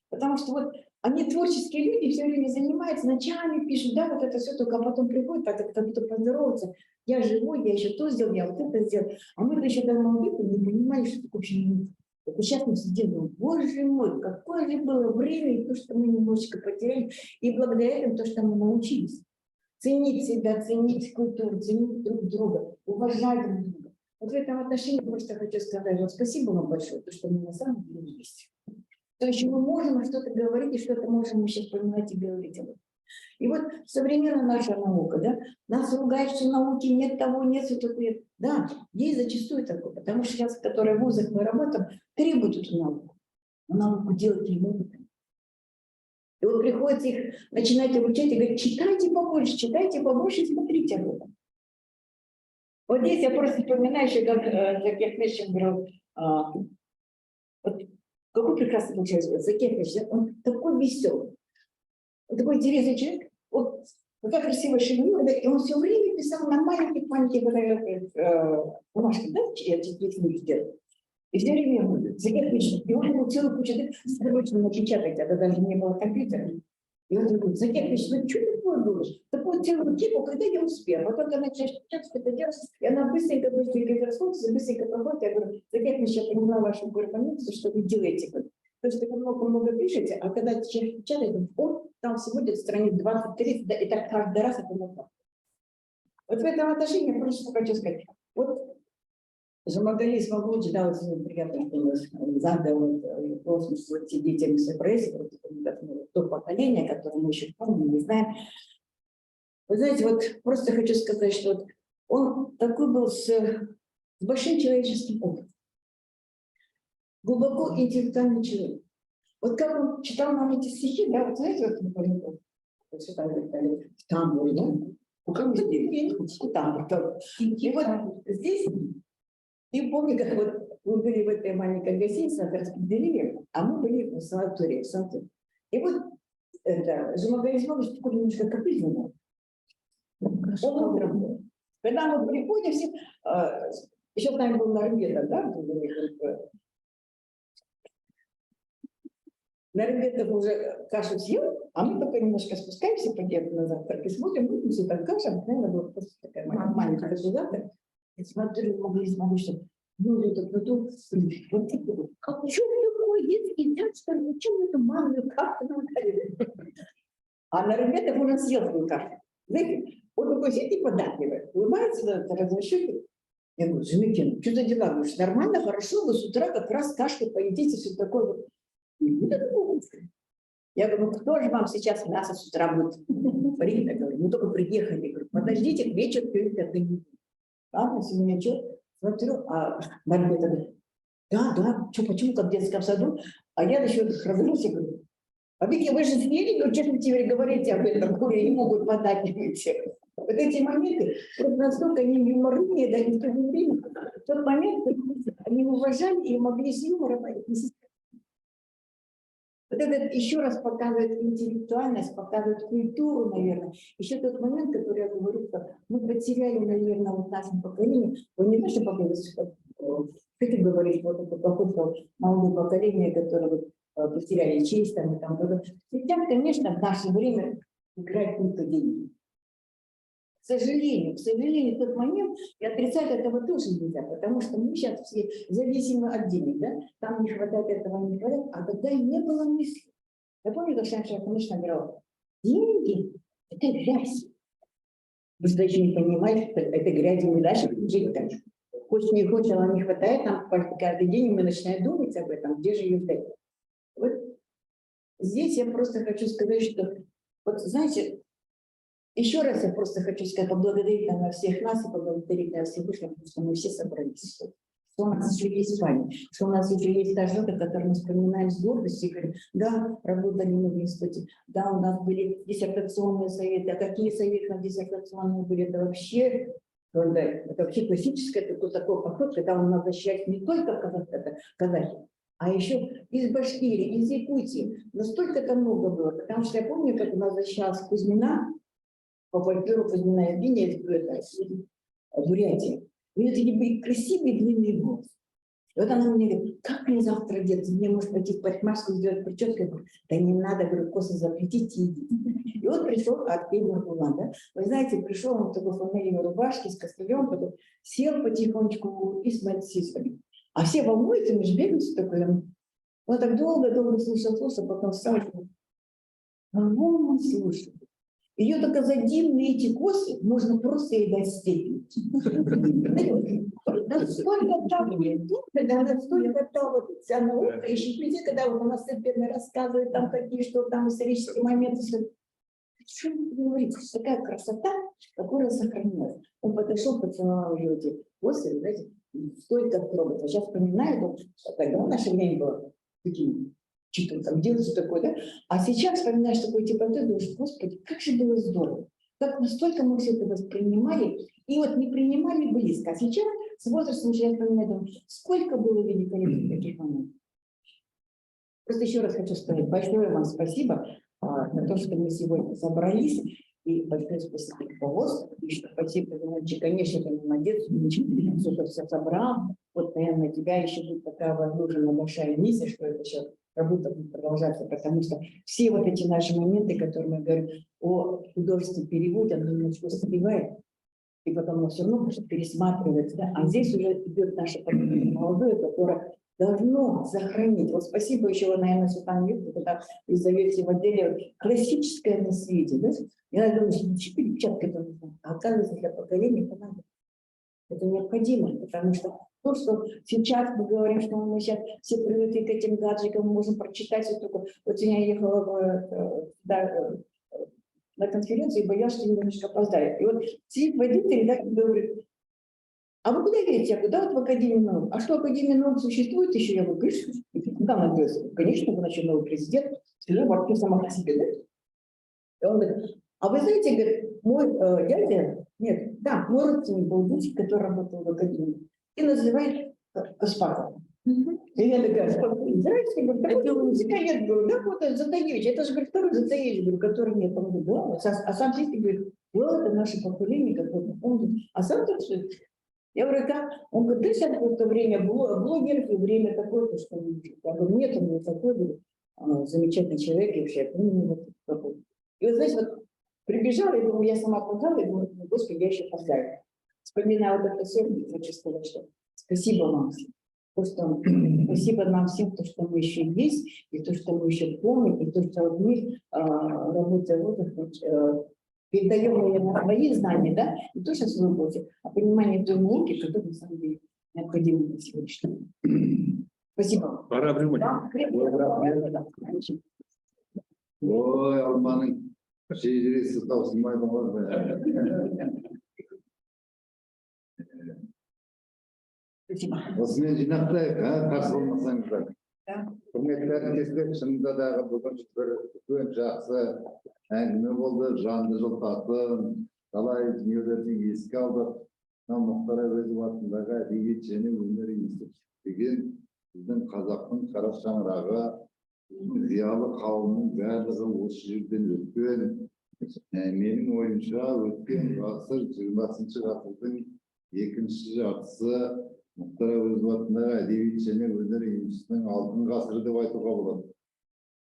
Потому что вот они творческие люди, все время занимаются, ночами пишут, да, вот это все, только потом приходят, так кто-то поздоровается. Я живой, я еще то сделал, я вот это сделал. А мы еще давно выпили, не понимали, что такое вообще не. Вот сейчас мы сидим, ну, боже мой, какое же было время, и то, что мы немножечко потеряли, и благодаря этому то, что мы научились. Ценить себя, ценить культуру, ценить друг друга, уважать друг друга. Вот в этом отношении просто хочу сказать, вот спасибо вам большое, то, что мы на самом деле есть. То есть мы можем что-то говорить, и что-то можем сейчас понимать и говорить об этом. И вот современная наша наука, да, нас ругают, что науки нет того, нет все такое. Да, есть зачастую такое, потому что сейчас, в которой в вузах мы работаем, требуют эту науку. Но науку делать не могут. И вот приходится их начинать обучать и говорить, читайте побольше, смотрите об этом. Вот здесь я просто вспоминаю еще, как Закир Хрещин говорил, вот какой прекрасный получается Закир Хрещин, он такой веселый, он такой интересный человек, вот какая красивая шевелюра, и он все время писал на маленьких бумажках, да, я чуть не сделал. И все время Закир Хрещин, и он был целую кучу, срочно напечатать, это даже не было компьютера. И он говорит, Затяпич, ну что такое думаешь? Такую целую типу, когда я успею. Потом она начинает это делать, и она быстренько расходится, быстренько проходит. Я говорю, Затяпич, я поняла вашу композицию, что вы делаете. То есть вы много пишете, а когда человек печатает, он там всего где-то страниц 20-30, да, и так каждый раз это можно. Вот в этом отношении я просто хочу сказать. Вот Жумагали Смоглович дал приятно, что он задал вопрос вот детям СПРС, то поколение, которое мы еще помним, не знаем. Вы знаете, вот просто хочу сказать, что вот он такой был с большим человеческим опытом. Глубоко интеллектуальный человек. Вот как он читал нам эти стихи, да, вот знаете, вот мы помним, в Тамбуре, да? У кого здесь? Там. И вот здесь, и помню, как вот мы были в этой маленькой гостинице, нас распределили, а мы были в санатории. И вот это, Жумагали Смоглович такой немножко капризный. Он утром был. Когда мы приходим, все, еще с нами был Нарбета, да, Нарбетов уже кашу съел, а мы только немножко спускаемся по дереву на завтрак и смотрим, ну, все там каша, наверное, была просто такая маленькая завтрак. И смотрю, могли, что ну, это потом, вот что такое детский театр, зачем это малую кашу нам дали? А Нарбетов уже съел свою кашу. Знаете, он такой сидит и податливый, улыбается, разрешит. Я говорю, Жемикин, что за дела? Говоришь, нормально, хорошо, вы с утра как раз кашку поедите, все такое. Я говорю, кто же вам сейчас мясо с утра будет варить? Я говорю, мы только приехали. Я говорю, подождите, к вечеру перед. Ладно, сегодня что? Смотрю, а Маргарита говорит, да, что, почему, как в детском саду? А я еще разрушился, говорю, а Вики, вы же съели, ну что же вы теперь говорите об этом, которые не могут подать все. Вот эти моменты, просто настолько они юморные, да, и в то же время, в тот момент они уважали и могли с юмором отнестись. Вот это еще раз показывает интеллектуальность, показывает культуру, наверное. Еще тот момент, который я говорю, что мы потеряли, наверное, вот нашем поколении, вот не наше поколение, как ты говоришь, вот это похоже молодое поколение, которое вот, потеряли честь, там, и там. Сейчас, конечно, в наше время играть только деньги. К сожалению, в тот момент, и отрицать этого тоже нельзя, потому что мы сейчас все зависимы от денег, да? Там не хватает этого, не хватает, а тогда и не было мысли. Я помню, как Шанша, конечно, говорила, деньги – это грязь. Вы что еще не понимаете, что это грязь, мы дальше жить там. Хочешь не хочешь, она не хватает, нам каждый день мы начинаем думать об этом, где же ее взять. Вот здесь я просто хочу сказать, что, вот знаете, еще раз я просто хочу сказать, поблагодарить на всех нас и поблагодарить на Всевышнего, потому что мы все собрались. Что у нас еще есть с вами, что у нас еще есть та жена, которую мы вспоминаем с гордостью и говорим, да, работали мы в институте, да, у нас были диссертационные советы, а какие советы на диссертационные были, это вообще классический такой подход, когда он назначает не только казахи, а еще из Башкирии, из Якутии. Настолько это много было, потому что я помню, как у нас защищалась Кузьмина, по фольклору Кузьмина Евгения из Бурятии. У нее такие были красивые длинные волосы. И вот она мне говорит, как мне завтра одеться? Мне, может, пойти в парикмахерскую сделать прическу? Я говорю, да не надо, говорю, косы заплетите и идите. И вот пришел Аркадий Маргулан, да? Вы знаете, пришел он в такой фланелевой рубашке с костылем, потом сел потихонечку и смотрит сиськами. А все волнуются, мы же бегаем такое. Он так долго слушал, потом встал и говорит, кого он слушает? Ее только за длинные эти косы можно просто ей дать степень. Настолько там вот вся наука, еще люди, когда вот она степенно рассказывает там какие, что там исторические моменты, что вы говорите, такая красота, которая сохранилась. Он подошел, поцеловал ее эти косы, знаете, столько трогать. Сейчас вспоминаю, тогда в наше время было такие, что-то там делается такое, да? А сейчас вспоминаешь такой типа, ты думаешь, господи, как же было здорово. Как настолько мы все это воспринимали, и вот не принимали близко. А сейчас с возрастом я вспоминаю, думаю, сколько было великолепных таких моментов. Просто еще раз хочу сказать большое вам спасибо за то, что мы сегодня собрались. И большое спасибо руководству. И что спасибо, конечно, ты молодец, что ты все собрал. Вот, наверное, у тебя еще будет такая возможная большая миссия, что это еще работа будет продолжаться, потому что все вот эти наши моменты, которые мы говорим о художественном переводе, оно немножко успевает, и потом оно все равно может пересматривается. Да? А здесь уже идет наше поколение молодое, которое должно сохранить. Вот спасибо еще, наверное, Светлане Викторовне, когда издаете в отделе классическое наследие. Да? Я думаю, что перепечатка это нужно. А оказывается, для поколения это надо. Это необходимо, потому что то, что сейчас мы говорим, что мы сейчас все привыкли к этим гаджетам, мы можем прочитать все только. Вот я ехала на конференцию и боялась, что немножко опоздаю. И вот сидит водитель, да, и говорит: а вы куда едете? Я говорю: да вот в Академию наук. А что, Академия наук существует еще? Я говорю: конечно. Да, она говорит: конечно, значит, новый президент, сижу вообще сама по себе, да? И он говорит: а вы знаете, говорит, мой дядя, нет, да, мой родственник был дочь, который работал в Академии, и называет Аспарова. И я такая: здрасте, говорю, такой музыкант, говорю, да, вот Затаевич, это же, говорит, второй Затаевич, говорю, который мне помогает. Да, а сам здесь говорит: вот это наше поколение, которое помнит. А сам так что? Я говорю: как? Он говорит: да сейчас просто время блогеров и время такое, что я говорю: нет, он не такой, говорю, замечательный человек, и вообще, вот такой. И вот, знаете, вот прибежала, я думаю, я сама подала, и думаю: господи, я еще опоздаю. Вспоминаю вот это все, хочу сказать, что спасибо вам всем. То, что, спасибо нам всем, то, что мы еще есть, и то, что мы еще помним, и то, что вот мы, работая в отдыхе, передаем, наверное, свои знания, да, не то, что в своем работе, а понимание той науки, которая на самом деле необходима на сегодняшний день. Спасибо. Пора времени. Да, Ой, Алманың шежіресі таусылмайды ғой. спасибо. Осымен жинақтайық, қарсы болмасаңыздар. Да. Құрметті әріптестер, шынында дағы бүгін бір үлкен жақсы әңгіме болды, жанды жылтатын, талай дүниелерді еске алдық. Мұхтар Әуезов атындағы әдебиет және өнер институты деген біздің қазақтың қара шаңырағы, зиялы қауымның барлығы осы жерден өткен. Менің ойымша өткен ғасыр 20 ғасырдың екінші жартысы Мұхтар Әуезов атындағы әдебиет және өнер институтының алтын ғасыры деп айтуға болады.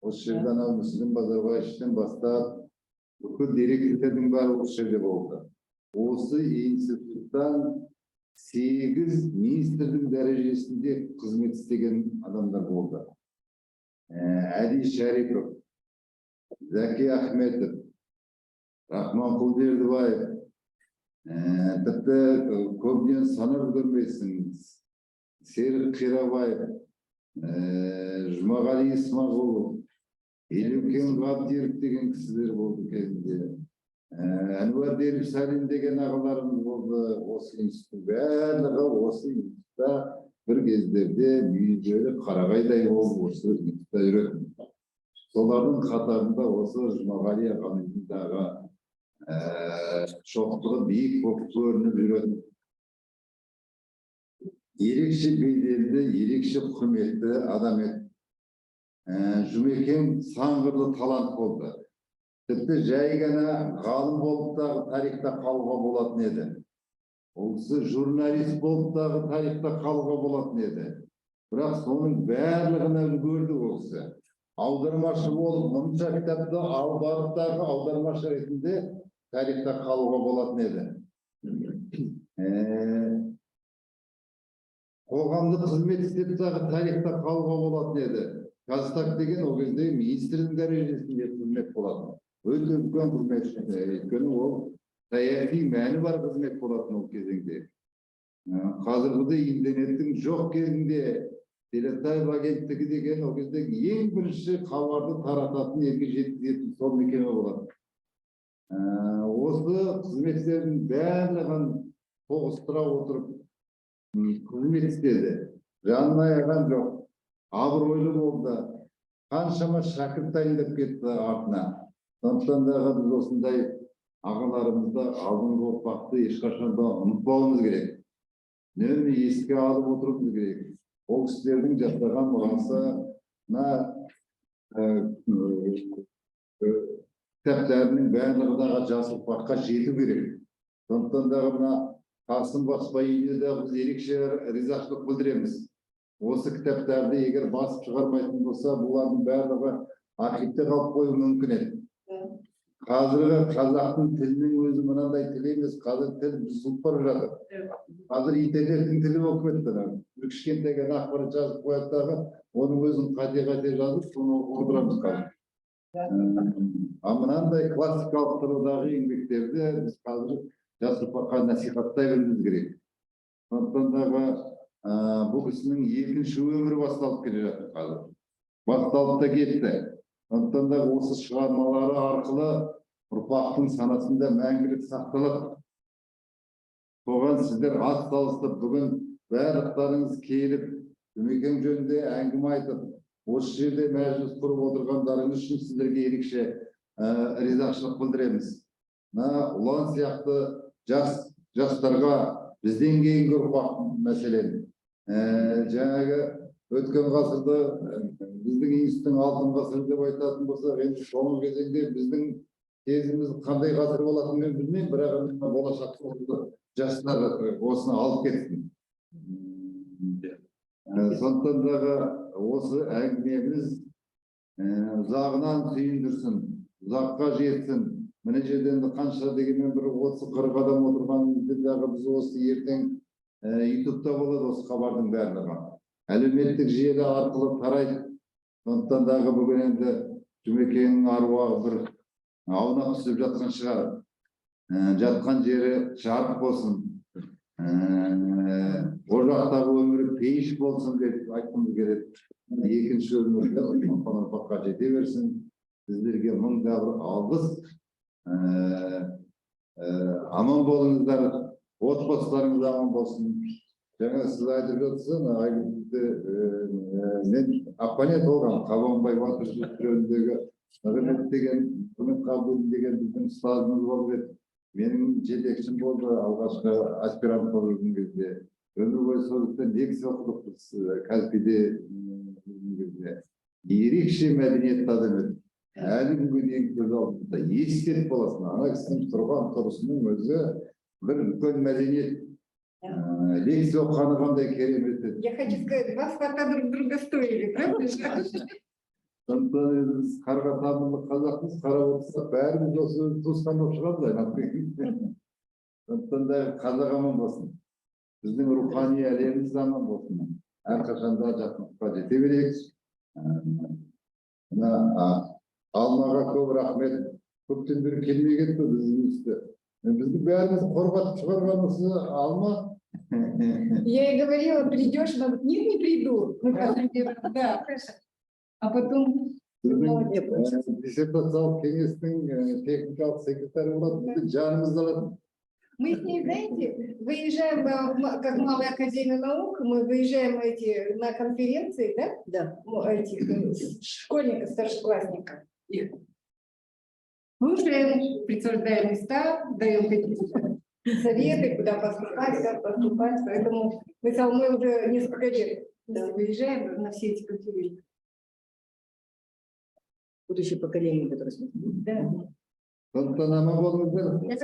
Осы жерден Мүсілім Базарбаевтан бастап бүкіл деректердің бәрі осы жерде болды. Осы институттан 8 министрдің дәрежесінде қызмет істеген адамдар болды. Әди Шәрипов, Зәки Ахметов, Рахман Құлбердібаев, тіпті көбінен санап көрмейсіңіз, Серік Қирабаев, Жұмағали Исмағұлов, Елеукен Ғабдиев деген кісілер болды кезінде. Әнуар Деріш Сәлим деген ағаларымыз болды. Осы институт барлығы осы институтта бір кездерде мүйізелі қарағайдай болып осы институтта жүретін. Солардың қатарында осы Жұмағали ағамыздағы шоқтығы биік болып көрініп жүретін. Ерекше беделді, ерекше құрметті адам еді. Жұмекен сан қырлы талант болды. Тіпті жай ғана ғалым болып дағы тарихта қалуға болатын еді. Ол кісі журналист болып дағы тарихта қалуға болатын еді. Бірақ соның барлығына үлгерді ол кісі. Аудармашы болып, мұнша кітапты барып дағы аудармашы ретінде тарихта қалуға болатын еді. Қоғамдық қызмет істеп дағы тарихта қалуға болатын еді. Қазтак деген ол кезде министрдің дәрежесінде қызмет болатын. Өте үлкен қызмет, өйткені ол саяси мәні бар қызмет болатын ол кезеңде. Қазіргіде интернеттің жоқ кезінде Телетайп агенттігі деген ол кезде ең бірінші хабарды тарататын, елге жеткізетін сол мекеме болады. Осы қызметтердің барлығын тоғыстыра отырып қызмет істеді. Жанын аяған жоқ, абыройлы болды. Қаншама шәкірт дайындап кетті артына. Сондықтан дағы біз осындай ағаларымызды, алдыңғы ұрпақты ешқашан да ұмытпауымыз керек. Үнемі еске алып отыруымыз керек. Ол кісілердің жасаған мұрасына кітаптарының барлығыдағы жас ұрпаққа жету керек. Сондықтан дағы мына Қасым Баспайұлына да біз ерекше ризашылық білдіреміз. осы кітаптарды егер басып шығармайтын болса, бұлардың барлығы архивте қалып қоюы мүмкін еді. Қазіргі қазақтың тілінің өзі мынандай тіл емес, қазір тіл бұзылып бара жатыр. Қазір италиялардың тілі болып кетті. Bir кішкентай ғана ақпарат жазып қояды дағы, оның өзін қате жазып, соны оқып отырамыз қазір. Мынандай классикалық тұрғыдағы еңбектерді біз қазір жас ұрпаққа насихаттай білуіміз керек. Сондықтан дағы бұл кісінің екінші өмірі басталып келе жатыр қазір. Басталып та кетті. Сондықтан да осы шығармалары арқылы ұрпақтың санасында мәңгілік сақталады. Соған сіздер ат салысып, бүгін барлықтарыңыз келіп, Жұмекен жөнінде әңгіме айтып, осы жерде мәжіліс құрып отырғандарыңыз үшін сіздерге ерекше ризашылық білдіреміз. Ұлан сияқты жастарға бізден кейінгі ұрпақ мәселен. Жаңағы өткен ғасырда біздің институттың алтын ғасыры деп айтатын болсақ, енді соңғы кезеңде біздің кезіміз қандай ғасыр болатынын мен білмеймін, бірақ болашақта жастар осыны алып кетсін. Сондықтан дағы осы әңгімеміз ұзағынан сүйіндірсін, ұзаққа жетсін. Міне жерден қанша дегенмен бір 30-40 адам отырғанымызды дағы біз осы ертең ютубта болады осы хабардың барлығы. Әлеуметтік желі арқылы тарайды. Сондықтан дағы бүгін енді Жұмекеннің аруағы бір аунап түсіп жатқан шығар. Жатқан жері жарық болсын. О жақтағы өмірі пейіш болсын деп айтқымыз келеді. Екінші өмірді ұрпаққа жете берсін. Сіздерге мыңда бір алғыс. Аман болыңыздар, отбасыларыңыз аман болсын. Жаңа сіз айтып жатсыз, мен оппонент болған Қабанбай Батыр жөніндегі Нығымет деген біздің ұстазымыз болып еді. Менің жетекшім болды алғашқы аспирант болған кезде. Өмір бойы сондықтан лекция оқыдық біз Казпиде. Ерекше мәдениетті адам еді. Әлі күнге дейін көз алдында естелік боласың. Ана кісінің тұрған тұрысының өзі бір үлкен мәдениет. Лекция оқығаны қандай керемет еді. Я хочу сказать, вас фото друг друга стоили, правда же? Сондықтан біз қарға тамырлы қазақпыз, қарап отырсақ бәріміз осы туысқан болып шығамыз. Сондықтан да қазақ аман болсын. Біздің рухани әлеміміз аман болсын. Әрқашанда жақсылыққа жете берейік. Алмаға көп рахмет. Көптен бері келмей кетті біздің. Бізді бәріміз қорғатып шығарған осы алма. Я ей говорила, придешь, она говорит, нет, не приду. Да, хорошо. А потом... Диссертациялық кеңестің техникалық секретары болады, жанымызды алады. Мы с ней, знаете, выезжаем, как Малая академия наук, мы выезжаем на конференции, да? Да. Этих школьников, старшеклассников. Слушаем, присуждаем места, даем какие-то советы, куда поступать, как поступать. Поэтому мы с Алмой уже несколько лет выезжаем на все эти конференции. Будущее поколение, которое смотрит. Да. Сондықтан аман болыңыздар. Yes.